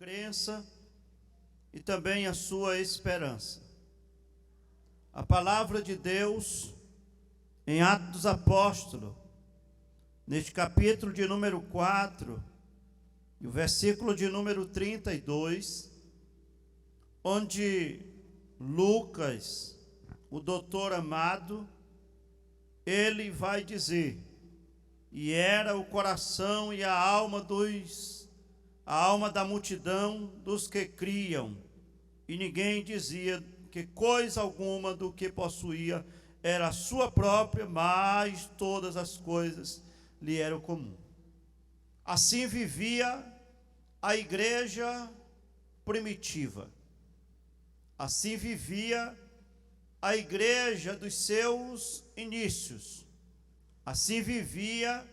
crença e também a sua esperança. A palavra de Deus em Atos dos Apóstolos, neste capítulo de número 4, e o versículo de número 32, onde Lucas, o doutor amado, ele vai dizer: e era o coração e a alma da multidão dos que criam, e ninguém dizia que coisa alguma do que possuía era a sua própria, mas todas as coisas lhe eram comum. Assim vivia a igreja primitiva. Assim vivia a igreja dos seus inícios. Assim vivia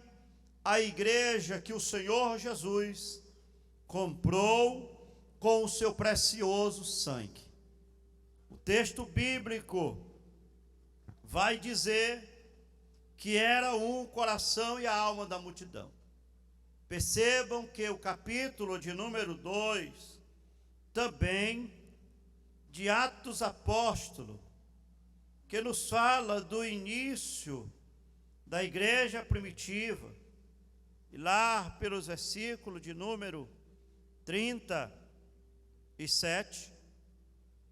a igreja que o Senhor Jesus comprou com o seu precioso sangue. O texto bíblico vai dizer que era um coração e a alma da multidão. Percebam que o capítulo de número 2, também de Atos Apóstolos, que nos fala do início da igreja primitiva, e lá pelos versículos de número 37,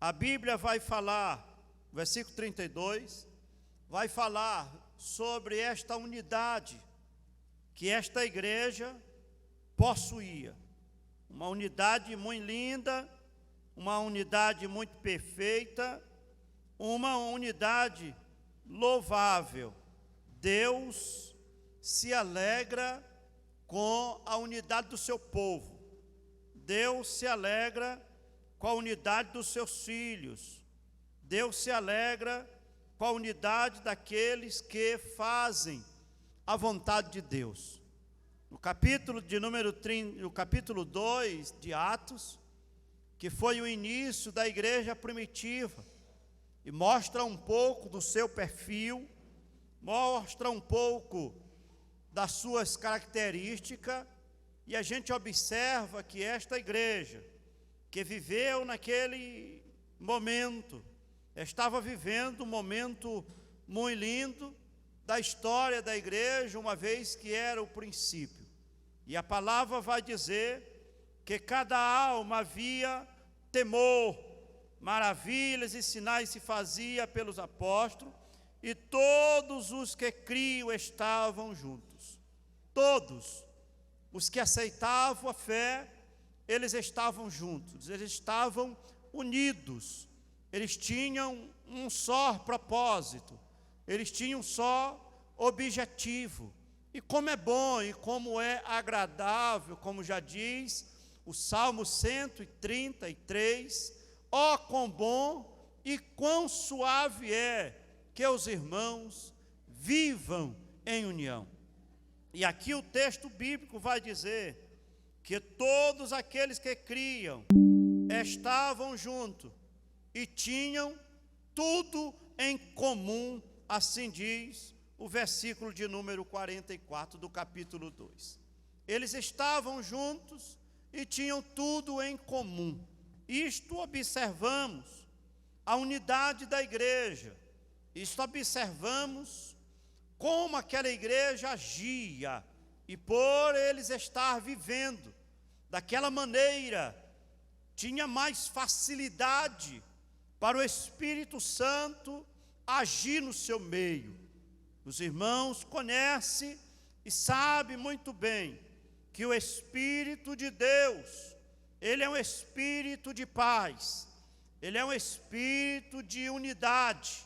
a Bíblia vai falar, versículo 32, vai falar sobre esta unidade que esta igreja possuía. Uma unidade muito linda, uma unidade muito perfeita, uma unidade louvável. Deus se alegra com a unidade do seu povo. Deus se alegra com a unidade dos seus filhos. Deus se alegra com a unidade daqueles que fazem a vontade de Deus. No capítulo de número 30, no capítulo 2 de Atos, que foi o início da igreja primitiva, e mostra um pouco do seu perfil, mostra um pouco das suas características, e a gente observa que esta igreja, que viveu naquele momento, estava vivendo um momento muito lindo da história da igreja, uma vez que era o princípio. E a palavra vai dizer que cada alma havia temor, maravilhas e sinais se fazia pelos apóstolos, e todos os que criam estavam juntos. Todos os que aceitavam a fé, eles estavam juntos, eles estavam unidos, eles tinham um só propósito, eles tinham um só objetivo. E como é bom e como é agradável, como já diz o Salmo 133, ó quão bom e quão suave é que os irmãos vivam em união. E aqui o texto bíblico vai dizer que todos aqueles que criam estavam juntos e tinham tudo em comum, assim diz o versículo de número 44 do capítulo 2. Eles estavam juntos e tinham tudo em comum. Isto observamos a unidade da igreja. Isto observamos como aquela igreja agia, e por eles estar vivendo daquela maneira, tinha mais facilidade para o Espírito Santo agir no seu meio. Os irmãos conhecem e sabem muito bem que o Espírito de Deus, ele é um Espírito de paz, ele é um Espírito de unidade,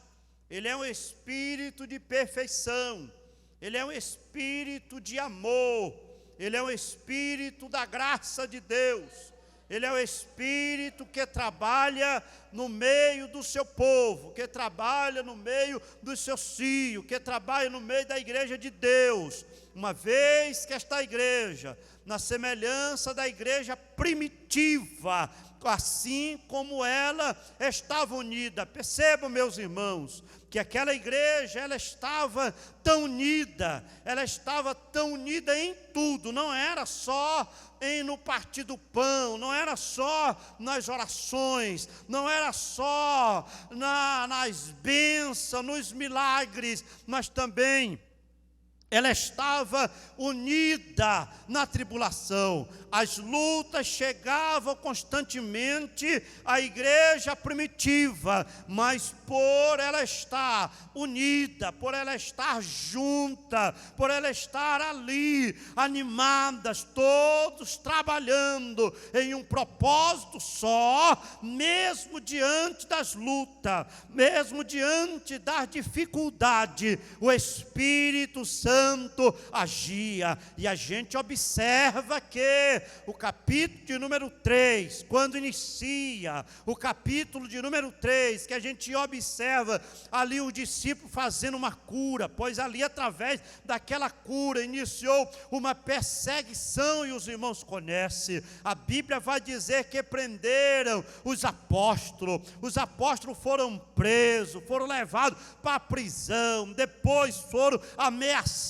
ele é um Espírito de perfeição, ele é um Espírito de amor, ele é um Espírito da graça de Deus. Ele é o Espírito que trabalha no meio do seu povo, que trabalha no meio dos seus filhos, que trabalha no meio da igreja de Deus. Uma vez que esta igreja, na semelhança da igreja primitiva, assim como ela estava unida. Percebam, meus irmãos, que aquela igreja, ela estava tão unida em tudo, não era só no partir do pão, não era só nas orações, não era só nas bênçãos, nos milagres, mas também ela estava unida na tribulação. As lutas chegavam constantemente à igreja primitiva, mas por ela estar unida, por ela estar junta, por ela estar ali, animadas, todos trabalhando em um propósito só, mesmo diante das lutas, mesmo diante das dificuldades, o Espírito Santo agia. E a gente observa que o capítulo de número 3, quando inicia o capítulo de número 3, que a gente observa ali o discípulo fazendo uma cura, pois ali através daquela cura iniciou uma perseguição, e os irmãos conhecem, a Bíblia vai dizer que prenderam os apóstolos foram presos, foram levados para a prisão, depois foram ameaçados,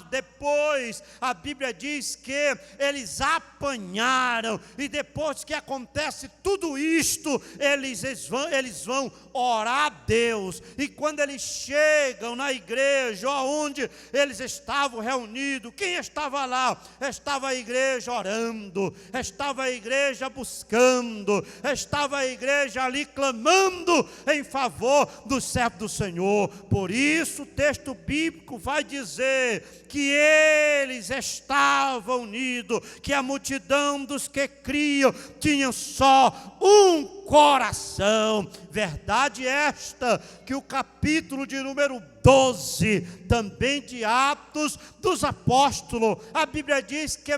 depois a Bíblia diz que eles apanharam, e depois que acontece tudo isto, eles vão orar a Deus, e quando eles chegam na igreja onde eles estavam reunidos, quem estava lá? Estava a igreja orando, estava a igreja buscando, estava a igreja ali clamando em favor do servo do Senhor. Por isso o texto bíblico vai dizer que eles estavam unidos, que a multidão dos que criam tinham só um coração. Verdade esta, que o capítulo de número 12, também de Atos dos Apóstolos, a Bíblia diz que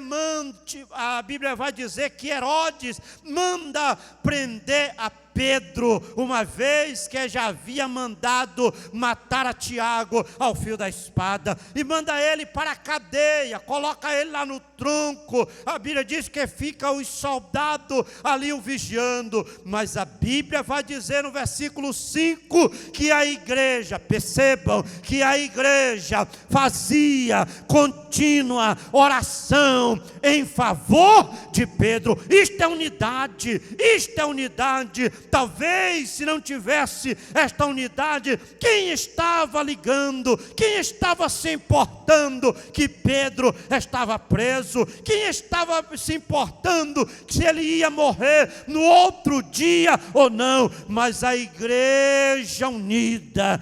a Bíblia vai dizer que Herodes manda prender a Pedro, uma vez que já havia mandado matar a Tiago ao fio da espada, e manda ele para a cadeia, coloca ele lá no tronco. A Bíblia diz que fica os soldados ali o vigiando, mas a Bíblia vai dizer no versículo 5 que a igreja, percebam, que a igreja fazia contínua oração em favor de Pedro. Isto é unidade, isto é unidade. Talvez se não tivesse esta unidade, quem estava ligando, quem estava se importando que Pedro estava preso, quem estava se importando se ele ia morrer no outro dia ou não? Mas a igreja unida,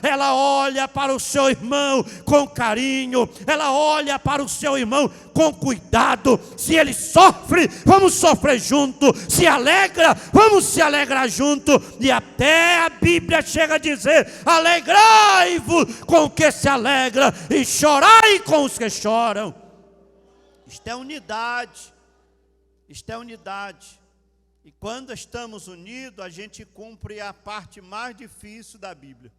ela olha para o seu irmão com carinho, ela olha para o seu irmão com cuidado. Se ele sofre, vamos sofrer junto. Se alegra, vamos se alegrar junto. E até a Bíblia chega a dizer: alegrai-vos com o que se alegra e chorai com os que choram. Isto é unidade, isto é unidade. E quando estamos unidos, a gente cumpre a parte mais difícil da Bíblia.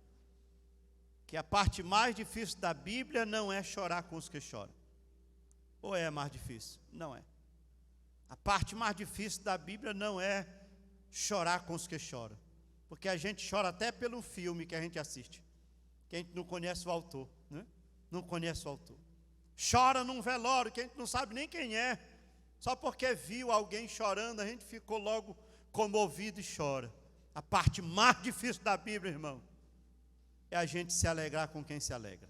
Que a parte mais difícil da Bíblia não é chorar com os que choram. Ou é mais difícil? Não é. A parte mais difícil da Bíblia não é chorar com os que choram. Porque a gente chora até pelo filme que a gente assiste, que a gente não conhece o autor, né? Não conhece o autor. Chora num velório que a gente não sabe nem quem é. Só porque viu alguém chorando, a gente ficou logo comovido e chora. A parte mais difícil da Bíblia, irmão, é a gente se alegrar com quem se alegra.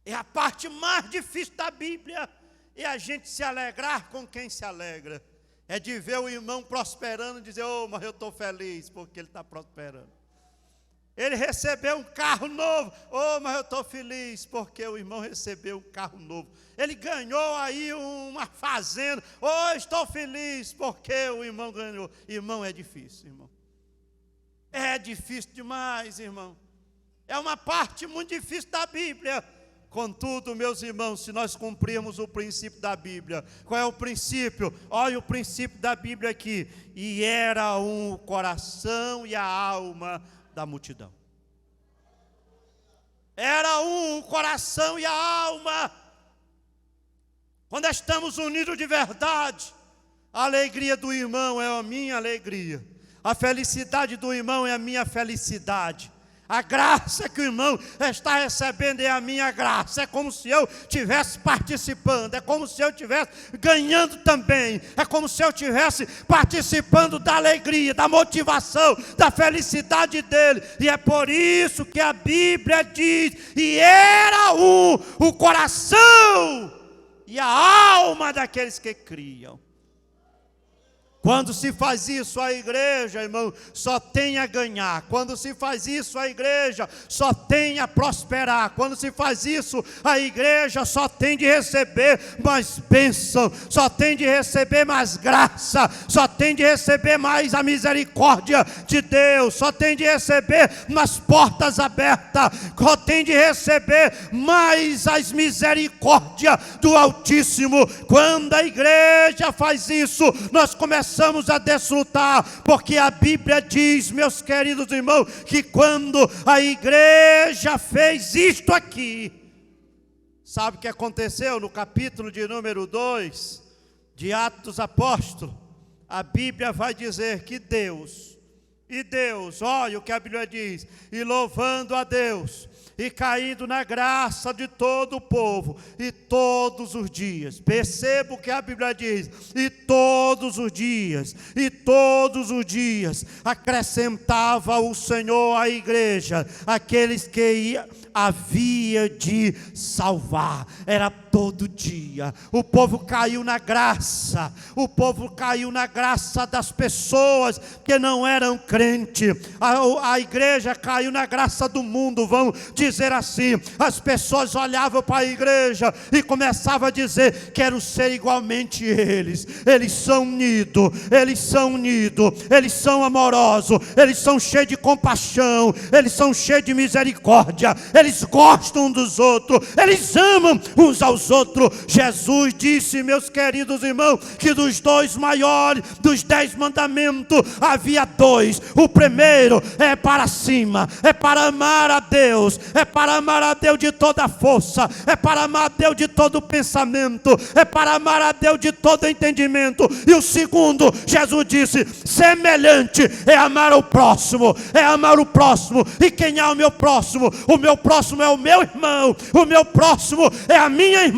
É a parte mais difícil da Bíblia, é a gente se alegrar com quem se alegra. É de ver o irmão prosperando e dizer: oh, mas eu estou feliz porque ele está prosperando. Ele recebeu um carro novo, oh, mas eu estou feliz porque o irmão recebeu um carro novo. Ele ganhou aí uma fazenda, oh, estou feliz porque o irmão ganhou. Irmão, é difícil, irmão. É difícil demais, irmão. É uma parte muito difícil da Bíblia. Contudo, meus irmãos, se nós cumprirmos o princípio da Bíblia, qual é o princípio? Olha o princípio da Bíblia aqui. E era o coração e a alma da multidão. Era o coração e a alma. Quando estamos unidos de verdade, a alegria do irmão é a minha alegria. A felicidade do irmão é a minha felicidade. A graça que o irmão está recebendo é a minha graça. É como se eu estivesse participando. É como se eu estivesse ganhando também. É como se eu estivesse participando da alegria, da motivação, da felicidade dele. E é por isso que a Bíblia diz: e era o coração e a alma daqueles que criam. Quando se faz isso, a igreja, irmão, só tem a ganhar. Quando se faz isso, a igreja só tem a prosperar. Quando se faz isso, a igreja só tem de receber mais bênção, só tem de receber mais graça, só tem de receber mais a misericórdia de Deus, só tem de receber mais portas abertas, só tem de receber mais as misericórdias do Altíssimo. Quando a igreja faz isso, nós começamos a desfrutar, porque a Bíblia diz, meus queridos irmãos, que quando a igreja fez isto aqui, sabe o que aconteceu no capítulo de número 2 de Atos dos Apóstolos? A Bíblia vai dizer que Deus, olha o que a Bíblia diz: e louvando a Deus, e caindo na graça de todo o povo, e todos os dias, perceba o que a Bíblia diz, e todos os dias, acrescentava o Senhor à igreja aqueles que havia de salvar. Era todo dia. O povo caiu na graça. O povo caiu na graça das pessoas que não eram crentes. A igreja caiu na graça do mundo. Vamos dizer assim. As pessoas olhavam para a igreja e começavam a dizer: quero ser igualmente eles. Eles são unidos. Eles são amorosos. Eles são cheios de compaixão. Eles são cheios de misericórdia. Eles gostam dos outros. Eles amam uns aos outros. Jesus disse, meus queridos irmãos, que dos 2 maiores, dos 10 mandamentos, havia 2. O primeiro é para cima, é para amar a Deus, é para amar a Deus de toda a força, é para amar a Deus de todo o pensamento, é para amar a Deus de todo o entendimento. E o segundo, Jesus disse, semelhante, é amar o próximo, E quem é o meu próximo? O meu próximo é o meu irmão, o meu próximo é a minha irmã,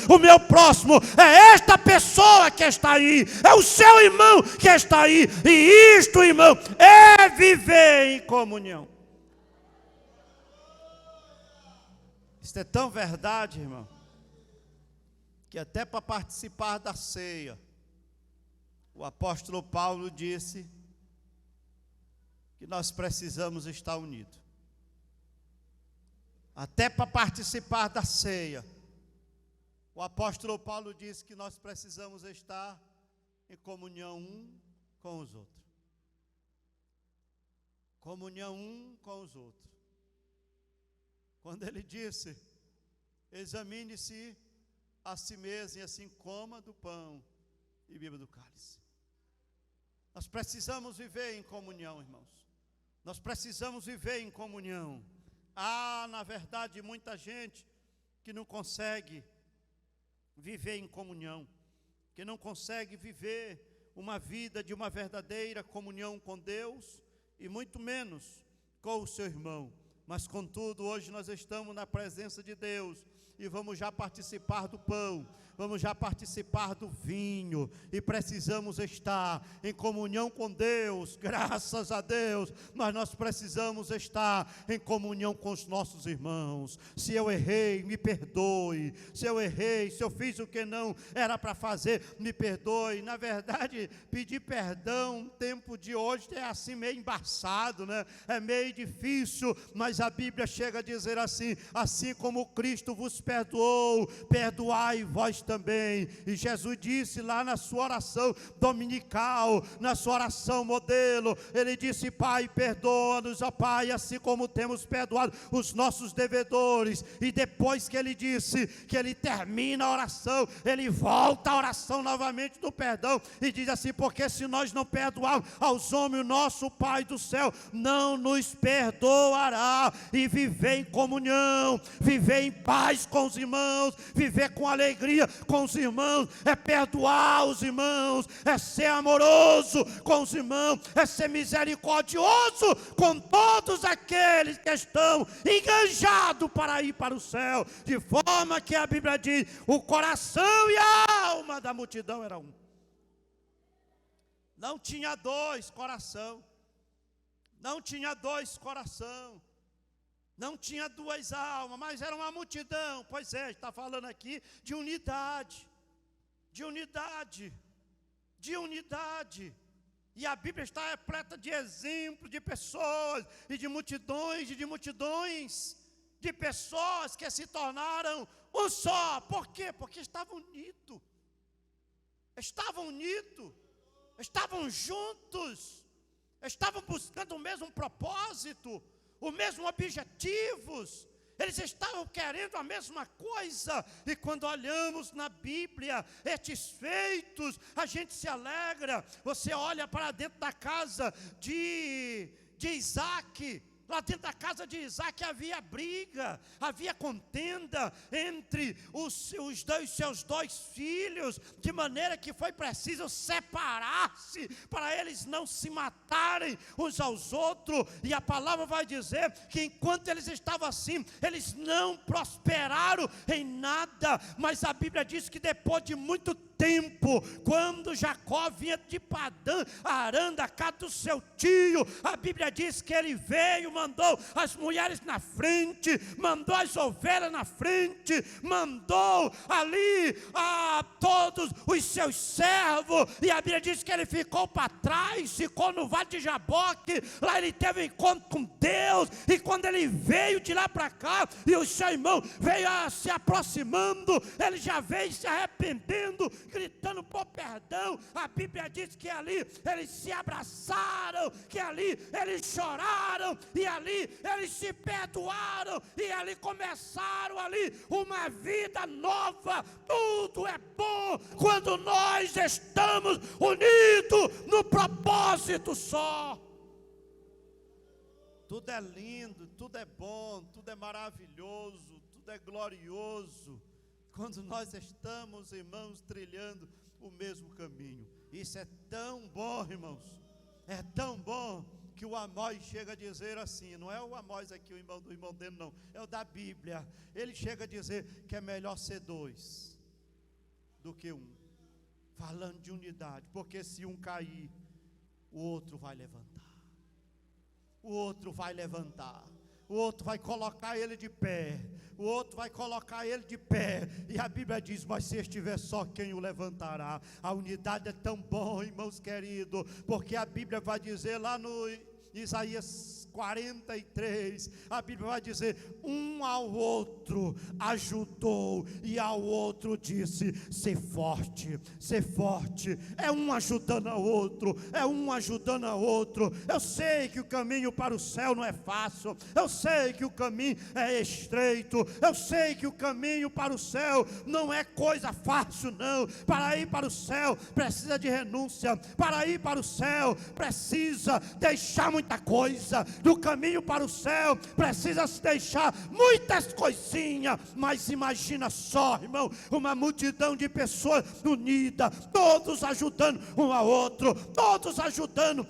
o meu próximo é esta pessoa que está aí, é o seu irmão que está aí. E isto, irmão, é viver em comunhão. Isto é tão verdade, irmão, que até para participar da ceia, o apóstolo Paulo disse que nós precisamos estar unidos. Até para participar da ceia, o apóstolo Paulo disse que nós precisamos estar em comunhão um com os outros. Comunhão um com os outros. Quando ele disse, examine-se a si mesmo e assim coma do pão e beba do cálice. Nós precisamos viver em comunhão, irmãos. Nós precisamos viver em comunhão. Na verdade, muita gente que não consegue viver em comunhão, que não consegue viver uma vida de uma verdadeira comunhão com Deus e muito menos com o seu irmão. Mas contudo, hoje nós estamos na presença de Deus e vamos já participar do pão, vamos já participar do vinho, e precisamos estar em comunhão com Deus. Graças a Deus, mas nós precisamos estar em comunhão com os nossos irmãos. Se eu errei, me perdoe. Se eu fiz o que não era para fazer, me perdoe. Na verdade, pedir perdão no tempo de hoje é assim meio embaçado, né? É meio difícil, mas a Bíblia chega a dizer assim como Cristo vos perdoou, perdoai vós também. E Jesus disse lá na sua oração dominical, na sua oração modelo, ele disse: Pai, perdoa-nos, ó Pai, assim como temos perdoado os nossos devedores. E depois que ele disse, que ele termina a oração, ele volta à oração novamente do perdão e diz assim: porque se nós não perdoarmos aos homens, o nosso Pai do céu não nos perdoará. E viver em comunhão, viver em paz com os irmãos, viver com alegria com os irmãos, é perdoar os irmãos, é ser amoroso com os irmãos, é ser misericordioso com todos aqueles que estão enganjados para ir para o céu, de forma que a Bíblia diz, o coração e a alma da multidão era um. Não tinha dois coração, não tinha dois coração, não tinha duas almas, mas era uma multidão. Pois é, está falando aqui de unidade, de unidade, de unidade. E a Bíblia está repleta de exemplos de pessoas e de multidões de pessoas que se tornaram um só. Por quê? Porque estavam unidos, estavam juntos, estavam buscando o mesmo propósito, os mesmos objetivos, eles estavam querendo a mesma coisa. E quando olhamos na Bíblia estes feitos, a gente se alegra. Você olha para dentro da casa de Isaac. Lá dentro da casa de Isaac havia briga, havia contenda entre seus dois filhos, de maneira que foi preciso separar-se, para eles não se matarem uns aos outros. E a palavra vai dizer que enquanto eles estavam assim, eles não prosperaram em nada. Mas a Bíblia diz que depois de muito tempo, quando Jacó vinha de Padã Arã, da casa do seu tio, a Bíblia diz que ele veio, mandou as mulheres na frente, mandou as ovelhas na frente, mandou ali a todos os seus servos, e a Bíblia diz que ele ficou para trás, ficou no vale de Jaboque. Lá ele teve um encontro com Deus, e quando ele veio de lá para cá, e o seu irmão veio se aproximando, ele já veio se arrependendo, gritando por perdão. A Bíblia diz que ali eles se abraçaram, que ali eles choraram, e ali eles se perdoaram, e ali começaram ali uma vida nova. Tudo é bom quando nós estamos unidos no propósito só. Tudo é lindo, tudo é bom, tudo é maravilhoso, tudo é glorioso quando nós estamos, irmãos, trilhando o mesmo caminho. Isso é tão bom, irmãos, é tão bom, que o Amós chega a dizer assim, não é o Amós aqui, o irmão dele não, é o da Bíblia. Ele chega a dizer que é melhor ser dois do que um, falando de unidade, porque se um cair, o outro vai levantar, o outro vai levantar, o outro vai colocar ele de pé, o outro vai colocar ele de pé. E a Bíblia diz, mas se estiver só, quem o levantará? A unidade é tão bom, irmãos queridos, porque a Bíblia vai dizer lá no Isaías 43, a Bíblia vai dizer, um ao outro ajudou, e ao outro disse, ser forte, é um ajudando ao outro, é um ajudando ao outro. Eu sei que o caminho para o céu não é fácil, eu sei que o caminho é estreito, eu sei que o caminho para o céu não é coisa fácil não. Para ir para o céu precisa de renúncia, para ir para o céu precisa deixar muita coisa, do caminho para o céu precisa se deixar muitas coisinhas. Mas imagina só, irmão, uma multidão de pessoas unidas, todos ajudando um ao outro, todos ajudando,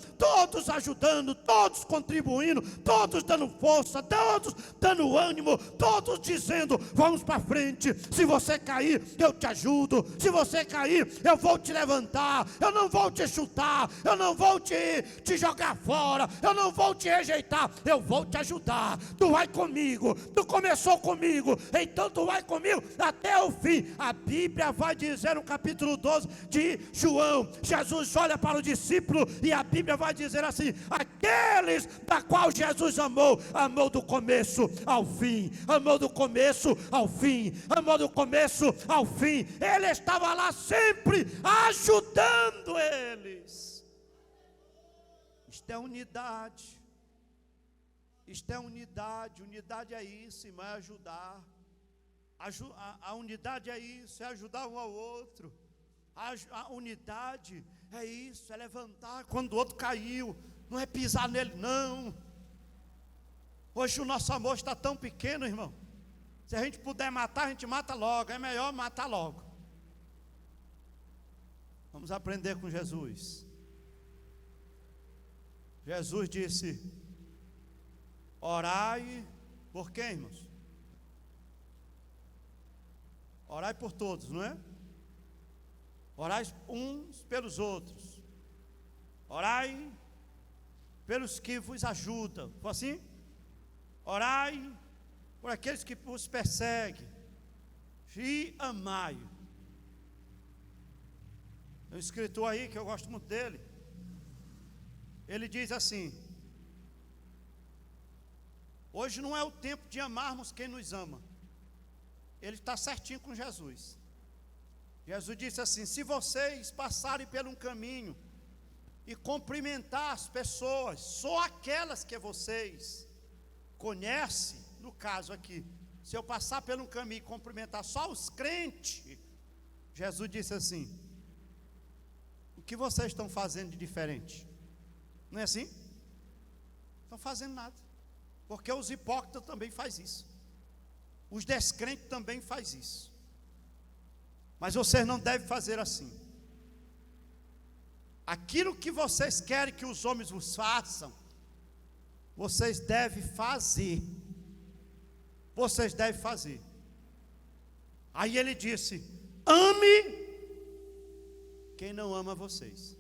todos contribuindo, todos dando força, todos dando ânimo, todos dizendo, vamos para frente, se você cair, eu te ajudo, se você cair, eu vou te levantar, eu não vou te chutar, eu não vou te jogar fora, eu não vou te rejeitar, eu vou te ajudar. Tu vai comigo, tu começou comigo, então tu vai comigo até o fim. A Bíblia vai dizer no capítulo 12 de João, Jesus olha para o discípulo e a Bíblia vai dizer assim, aqueles da qual Jesus amou do começo ao fim, amou do começo ao fim, amou do começo ao fim. Ele estava lá sempre ajudando eles. Isto é unidade. Isto é unidade. Unidade é isso, irmão, é ajudar. A unidade é isso, é ajudar um ao outro. A unidade é isso, é levantar quando o outro caiu, não é pisar nele não. Hoje o nosso amor está tão pequeno, irmão. Se a gente puder matar, a gente mata logo, é melhor matar logo. Vamos aprender com Jesus. Jesus disse: orai por quem, irmãos? Orai por todos, não é? Orai uns pelos outros. Orai pelos que vos ajudam. Foi assim? Orai por aqueles que vos perseguem. E amai. Tem um escritor aí que eu gosto muito dele. Ele diz assim: hoje não é o tempo de amarmos quem nos ama. Ele está certinho com Jesus. Jesus disse assim: se vocês passarem por um caminho e cumprimentar as pessoas, só aquelas que vocês conhecem, no caso aqui, se eu passar por um caminho e cumprimentar só os crentes, Jesus disse assim: o que vocês estão fazendo de diferente? Não é assim? Não estão fazendo nada, porque os hipócritas também fazem isso, os descrentes também fazem isso. Mas vocês não devem fazer assim. Aquilo que vocês querem que os homens vos façam, vocês devem fazer. Vocês devem fazer. Aí ele disse: ame quem não ama vocês.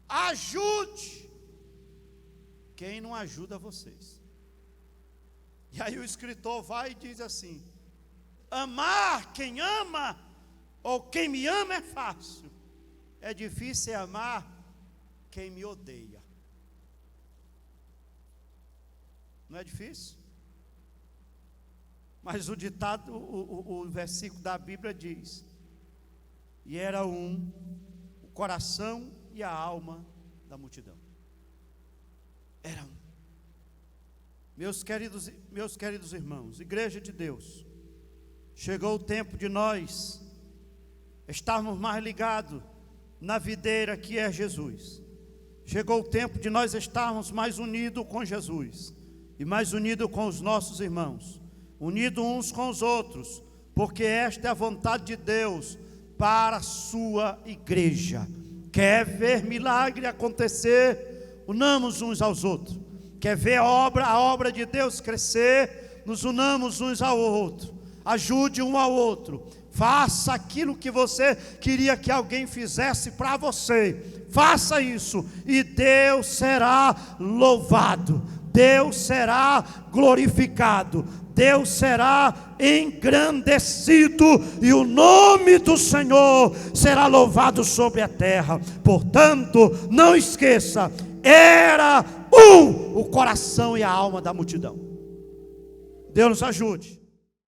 Ajude quem não ajuda vocês. E aí o escritor vai e diz assim: amar quem ama, ou quem me ama é fácil. É difícil amar quem me odeia. Não é difícil? Mas o ditado, o versículo da Bíblia diz: e era o coração e a alma da multidão. Era um. Meus queridos irmãos, igreja de Deus, chegou o tempo de nós estarmos mais ligados na videira que é Jesus. Chegou o tempo de nós estarmos mais unidos com Jesus e mais unidos com os nossos irmãos, unidos uns com os outros, porque esta é a vontade de Deus para a sua igreja. Quer ver milagre acontecer? Unamos uns aos outros. Quer ver a obra de Deus crescer? Nos unamos uns ao outro. Ajude um ao outro. Faça aquilo que você queria que alguém fizesse para você. Faça isso e Deus será louvado. Deus será glorificado. Deus será engrandecido e o nome do Senhor será louvado sobre a terra. Portanto, não esqueça, era o coração e a alma da multidão. Deus nos ajude.